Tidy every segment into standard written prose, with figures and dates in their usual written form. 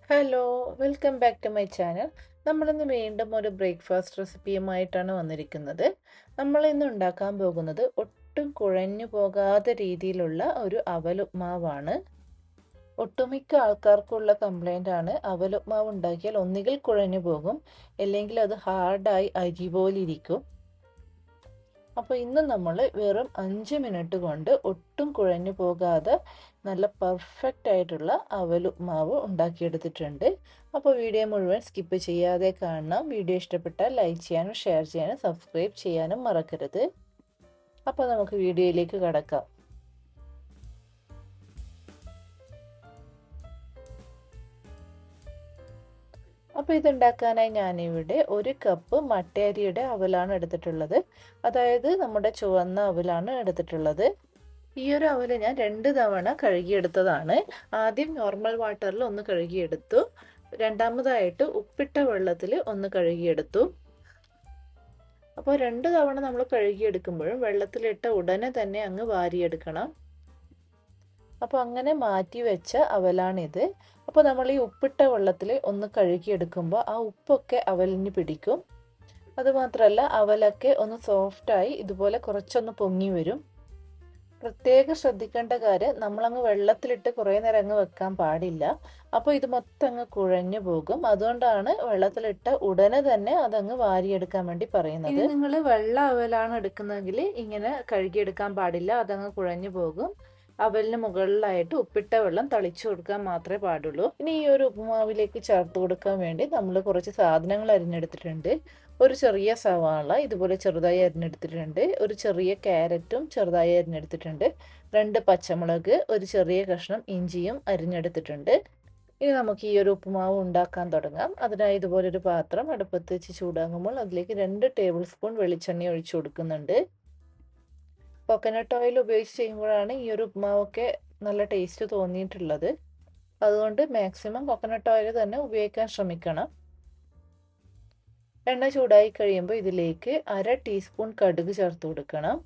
Hello, welcome back to my channel. നമ്മളിന്ന് വീണ്ടും ഒരു ബ്രേക്ക്ഫാസ്റ്റ് റെസിപ്പിയുമായിട്ടാണ് വന്നിരിക്കുന്നത്. നമ്മളിന്ന് ഉണ്ടാക്കാൻ പോകുന്നത് ഒട്ടും കുഴഞ്ഞു പോകാത്ത രീതിയിലുള്ള ഒരു അവലുപ്മാവാണ്. ഒട്ടുമിക്ക ആൾക്കാർക്കുള്ള കംപ്ലൈൻ്റ് ആണ് അവലുപ്മാവ് ഉണ്ടാക്കിയാൽ ഒന്നുകിൽ കുഴഞ്ഞു പോകും, അല്ലെങ്കിൽ അത് ഹാർഡായി അരി പോലെ ഇരിക്കും. അപ്പോൾ ഇന്ന് നമ്മൾ വെറും 5 മിനിറ്റ് കൊണ്ട് ഒട്ടും കുഴഞ്ഞു പോകാതെ നല്ല പെർഫെക്റ്റ് ആയിട്ടുള്ള അവലുപ്മാവ് ഉണ്ടാക്കിയെടുത്തിട്ടുണ്ട്. അപ്പോൾ വീഡിയോ മുഴുവൻ സ്കിപ്പ് ചെയ്യാതെ കാണണം. വീഡിയോ ഇഷ്ടപ്പെട്ടാൽ ലൈക്ക് ചെയ്യാനും ഷെയർ ചെയ്യാനും സബ്സ്ക്രൈബ് ചെയ്യാനും മറക്കരുത്. അപ്പോൾ നമുക്ക് വീഡിയോയിലേക്ക് കടക്കാം. അപ്പോൾ ഇതുണ്ടാക്കാനായി ഞാനിവിടെ 1 കപ്പ് മട്ടയരിയുടെ അവലാണ് എടുത്തിട്ടുള്ളത്. അതായത് നമ്മുടെ ചുവന്ന അവലാണ് എടുത്തിട്ടുള്ളത്. ഈ ഒരു അവല് ഞാൻ 2 തവണ കഴുകിയെടുത്തതാണ്. ആദ്യം നോർമൽ വാട്ടറിൽ ഒന്ന് കഴുകിയെടുത്തു. രണ്ടാമതായിട്ട് ഉപ്പിട്ട വെള്ളത്തിൽ ഒന്ന് കഴുകിയെടുത്തു. അപ്പോൾ 2 തവണ നമ്മൾ കഴുകിയെടുക്കുമ്പോഴും വെള്ളത്തിലിട്ട ഉടനെ തന്നെ അങ്ങ് വാരിയെടുക്കണം. അപ്പോൾ അങ്ങനെ മാറ്റി വെച്ച അവലാണിത്. അപ്പോൾ നമ്മൾ ഈ ഉപ്പിട്ട വെള്ളത്തിൽ ഒന്ന് കഴുകിയെടുക്കുമ്പോൾ ആ ഉപ്പൊക്കെ അവലിന് പിടിക്കും. അതുമാത്രമല്ല അവലൊക്കെ ഒന്ന് സോഫ്റ്റായി ഇതുപോലെ കുറച്ചൊന്ന് പൊങ്ങി വരും. പ്രത്യേകം ശ്രദ്ധിക്കേണ്ട കാര്യം, നമ്മളങ്ങ് വെള്ളത്തിലിട്ട് കുറേ നേരം അങ്ങ് വെക്കാൻ പാടില്ല. അപ്പോൾ ഇത് മൊത്തം അങ്ങ് കുഴഞ്ഞു പോകും. അതുകൊണ്ടാണ് വെള്ളത്തിലിട്ട ഉടനെ തന്നെ അതങ്ങ് വാരിയെടുക്കാൻ വേണ്ടി പറയുന്നത്. ഇനി നിങ്ങൾ വെള്ള അവലാണ് എടുക്കുന്നതെങ്കിൽ ഇങ്ങനെ കഴുകിയെടുക്കാൻ പാടില്ല, അതങ്ങ് കുഴഞ്ഞു പോകും. അവലിന് മുകളിലായിട്ട് ഉപ്പിട്ട വെള്ളം തളിച്ചു കൊടുക്കാൻ മാത്രമേ പാടുള്ളൂ. ഇനി ഈ ഒരു ഉപ്പുമാവിലേക്ക് ചേർത്ത് കൊടുക്കാൻ വേണ്ടി നമ്മൾ കുറച്ച് സാധനങ്ങൾ അരിഞ്ഞെടുത്തിട്ടുണ്ട്. ഒരു ചെറിയ സവാള ഇതുപോലെ ചെറുതായി അരിഞ്ഞെടുത്തിട്ടുണ്ട്. ഒരു ചെറിയ ക്യാരറ്റും ചെറുതായി അരിഞ്ഞെടുത്തിട്ടുണ്ട്. 2 പച്ചമുളക്, ഒരു ചെറിയ കഷ്ണം ഇഞ്ചിയും അരിഞ്ഞെടുത്തിട്ടുണ്ട്. ഇനി നമുക്ക് ഈ ഒരു ഉപ്പുമാവ് ഉണ്ടാക്കാൻ തുടങ്ങാം. അതിനായി ഇതുപോലൊരു പാത്രം അടുപ്പത്ത് വെച്ച് ചൂടാകുമ്പോൾ അതിലേക്ക് 2 ടേബിൾ സ്പൂൺ വെളിച്ചെണ്ണ ഒഴിച്ചു കൊടുക്കുന്നുണ്ട്. കോക്കനട്ട് ഓയിൽ ഉപയോഗിച്ച് ചെയ്യുമ്പോഴാണ് ഈ ഒരു ഉപ്പുമാവൊക്കെ നല്ല ടേസ്റ്റ് തോന്നിയിട്ടുള്ളത്. അതുകൊണ്ട് മാക്സിമം കോക്കനട്ട് ഓയിൽ തന്നെ ഉപയോഗിക്കാൻ ശ്രമിക്കണം. എണ്ണ ചൂടായി കഴിയുമ്പോൾ ഇതിലേക്ക് 1/2 ടീസ്പൂൺ കടുക് ചേർത്ത് കൊടുക്കണം.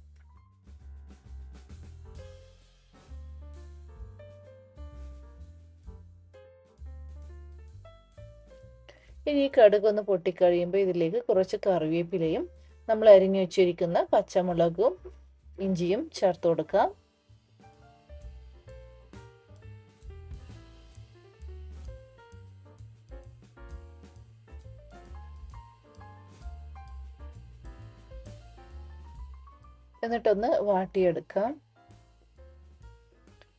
ഇനി ഈ കടുക് ഒന്ന് പൊട്ടിക്കഴിയുമ്പോൾ ഇതിലേക്ക് കുറച്ച് കറിവേപ്പിലയും നമ്മൾ അരിഞ്ഞു വെച്ചിരിക്കുന്ന പച്ചമുളകും ഇഞ്ചിയും ചേർത്ത് കൊടുക്കാം. എന്നിട്ടൊന്ന് വാട്ടിയെടുക്കാം.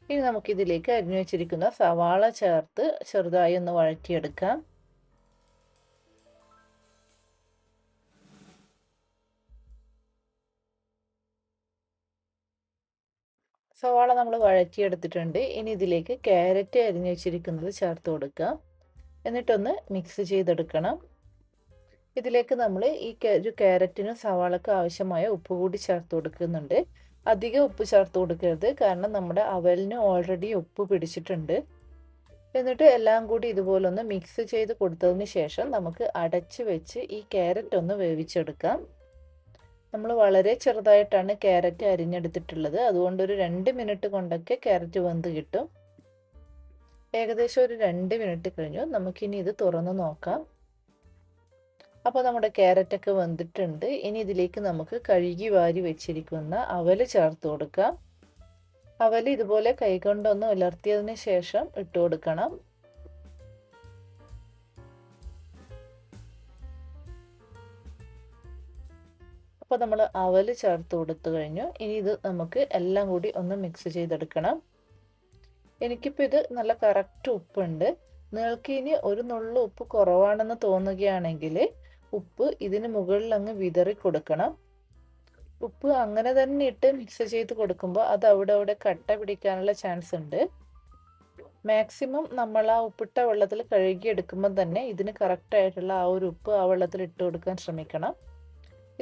ഇനി നമുക്കിതിലേക്ക് അരിഞ്ഞു വെച്ചിരിക്കുന്ന സവാള ചേർത്ത് ചെറുതായി ഒന്ന് വഴറ്റിയെടുക്കാം. സവാള നമ്മൾ വഴറ്റിയെടുത്തിട്ടുണ്ട്. ഇനി ഇതിലേക്ക് ക്യാരറ്റ് അരിഞ്ഞു വെച്ചിരിക്കുന്നത് ചേർത്ത് കൊടുക്കാം. എന്നിട്ടൊന്ന് മിക്സ് ചെയ്തെടുക്കണം. ഇതിലേക്ക് നമ്മൾ ഈ ഒരു ക്യാരറ്റിനും സവാളക്കും ആവശ്യമായ ഉപ്പ് കൂടി ചേർത്ത് കൊടുക്കുന്നുണ്ട്. അധികം ഉപ്പ് ചേർത്ത് കൊടുക്കരുത്, കാരണം നമ്മുടെ അവലിന് ഓൾറെഡി ഉപ്പ് പിടിച്ചിട്ടുണ്ട്. എന്നിട്ട് എല്ലാം കൂടി ഇതുപോലെ ഒന്ന് മിക്സ് ചെയ്ത് കൊടുത്തതിന് ശേഷം നമുക്ക് അടച്ച് വെച്ച് ഈ ക്യാരറ്റ് ഒന്ന് വേവിച്ചെടുക്കാം. നമ്മൾ വളരെ ചെറുതായിട്ടാണ് ക്യാരറ്റ് അരിഞ്ഞെടുത്തിട്ടുള്ളത്. അതുകൊണ്ട് ഒരു 2 മിനിറ്റ് കൊണ്ടൊക്കെ ക്യാരറ്റ് വെന്ത് കിട്ടും. ഏകദേശം ഒരു 2 മിനിറ്റ് കഴിഞ്ഞു. നമുക്കിനി ഇത് തുറന്ന് നോക്കാം. അപ്പോൾ നമ്മുടെ ക്യാരറ്റൊക്കെ വെന്തിട്ടുണ്ട്. ഇനി ഇതിലേക്ക് നമുക്ക് കഴുകി വാരി വെച്ചിരിക്കുന്ന അവല് ചേർത്ത് കൊടുക്കാം. അവല് ഇതുപോലെ കൈകൊണ്ടൊന്ന് ഉലർത്തിയതിന് ശേഷം ഇട്ട് കൊടുക്കണം. അപ്പോൾ നമ്മൾ അവല് ചേർത്ത് കൊടുത്തു കഴിഞ്ഞു. ഇനി ഇത് നമുക്ക് എല്ലാം കൂടി ഒന്ന് മിക്സ് ചെയ്തെടുക്കണം. എനിക്കിപ്പോൾ ഇത് നല്ല കറക്റ്റ് ഉപ്പുണ്ട്. നിങ്ങൾക്ക് ഇനി ഒരു നുള്ളു ഉപ്പ് കുറവാണെന്ന് തോന്നുകയാണെങ്കിൽ ഉപ്പ് ഇതിന് മുകളിൽ അങ്ങ് വിതറി കൊടുക്കണം. ഉപ്പ് അങ്ങനെ തന്നെ ഇട്ട് മിക്സ് ചെയ്ത് കൊടുക്കുമ്പോൾ അത് അവിടെ കട്ട പിടിക്കാനുള്ള ചാൻസ് ഉണ്ട്. മാക്സിമം നമ്മൾ ആ ഉപ്പിട്ട വെള്ളത്തിൽ കഴുകിയെടുക്കുമ്പോൾ തന്നെ ഇതിന് കറക്റ്റായിട്ടുള്ള ആ ഒരു ഉപ്പ് ആ വെള്ളത്തിൽ ഇട്ട് കൊടുക്കാൻ ശ്രമിക്കണം.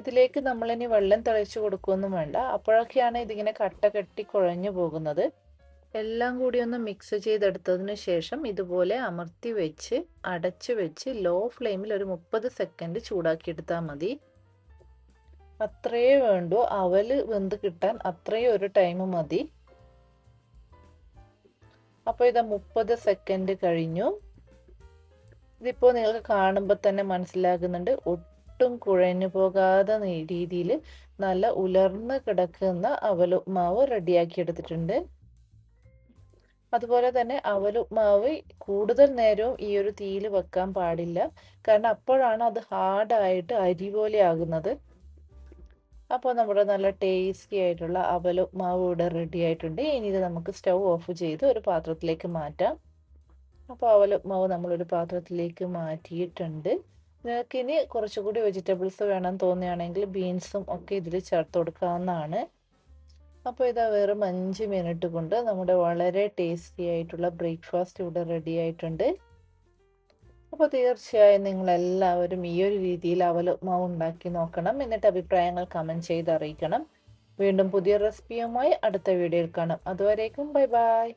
ഇതിലേക്ക് നമ്മളിനി വെള്ളം തളിച്ചു കൊടുക്കുകയൊന്നും വേണ്ട. അപ്പോഴൊക്കെയാണ് ഇതിങ്ങനെ കട്ട കെട്ടി കുഴഞ്ഞു പോകുന്നത്. എല്ലാം കൂടി ഒന്ന് മിക്സ് ചെയ്തെടുത്തതിന് ശേഷം ഇതുപോലെ അമർത്തി വെച്ച് അടച്ചു വെച്ച് ലോ ഫ്ലെയിമിൽ ഒരു 30 സെക്കൻഡ് ചൂടാക്കിയെടുത്താൽ മതി. അത്രയേ വേണ്ടൂ. അവല് വെന്ത് കിട്ടാൻ അത്രയും ഒരു ടൈം മതി. അപ്പോൾ ഇത് 30 സെക്കൻഡ് കഴിഞ്ഞു. ഇതിപ്പോൾ നിങ്ങൾക്ക് കാണുമ്പോൾ തന്നെ മനസ്സിലാകുന്നുണ്ട്, ഒട്ടും കുഴഞ്ഞു പോകാതെ രീതിയിൽ നല്ല ഉലർന്ന് കിടക്കുന്ന അവലുപ്മാവ് റെഡിയാക്കി എടുത്തിട്ടുണ്ട്. അതുപോലെ തന്നെ അവലുപ്മാവ് കൂടുതൽ നേരവും ഈ ഒരു തീയിൽ വെക്കാൻ പാടില്ല, കാരണം അപ്പോഴാണ് അത് ഹാർഡായിട്ട് അരി പോലെ ആകുന്നത്. അപ്പോൾ നമ്മുടെ നല്ല ടേസ്റ്റി ആയിട്ടുള്ള അവലുപ്മാവ് ഇവിടെ റെഡി ആയിട്ടുണ്ട്. ഇനി ഇത് നമുക്ക് സ്റ്റൗ ഓഫ് ചെയ്ത് ഒരു പാത്രത്തിലേക്ക് മാറ്റാം. അപ്പോൾ അവലുപ്മാവ് നമ്മളൊരു പാത്രത്തിലേക്ക് മാറ്റിയിട്ടുണ്ട്. നിങ്ങൾക്കിനി കുറച്ചുകൂടി വെജിറ്റബിൾസ് വേണം തോന്നുകയാണെങ്കിൽ ബീൻസും ഒക്കെ ഇതിൽ ചേർത്ത് കൊടുക്കാവുന്നതാണ്. അപ്പോൾ ഇതാ വെറും 5 മിനിറ്റ് കൊണ്ട് നമ്മുടെ വളരെ ടേസ്റ്റി ആയിട്ടുള്ള ബ്രേക്ക്ഫാസ്റ്റ് ഇവിടെ റെഡി ആയിട്ടുണ്ട്. അപ്പോൾ തീർച്ചയായും നിങ്ങളെല്ലാവരും ഈ ഒരു രീതിയിൽ അവലുപ്മാവ് ഉണ്ടാക്കി നോക്കണം. എന്നിട്ട് അഭിപ്രായങ്ങൾ കമൻറ്റ് ചെയ്ത് അറിയിക്കണം. വീണ്ടും പുതിയ റെസിപ്പിയുമായി അടുത്ത വീഡിയോയിൽ കാണാം. അതുവരേക്കും ബൈ ബൈ.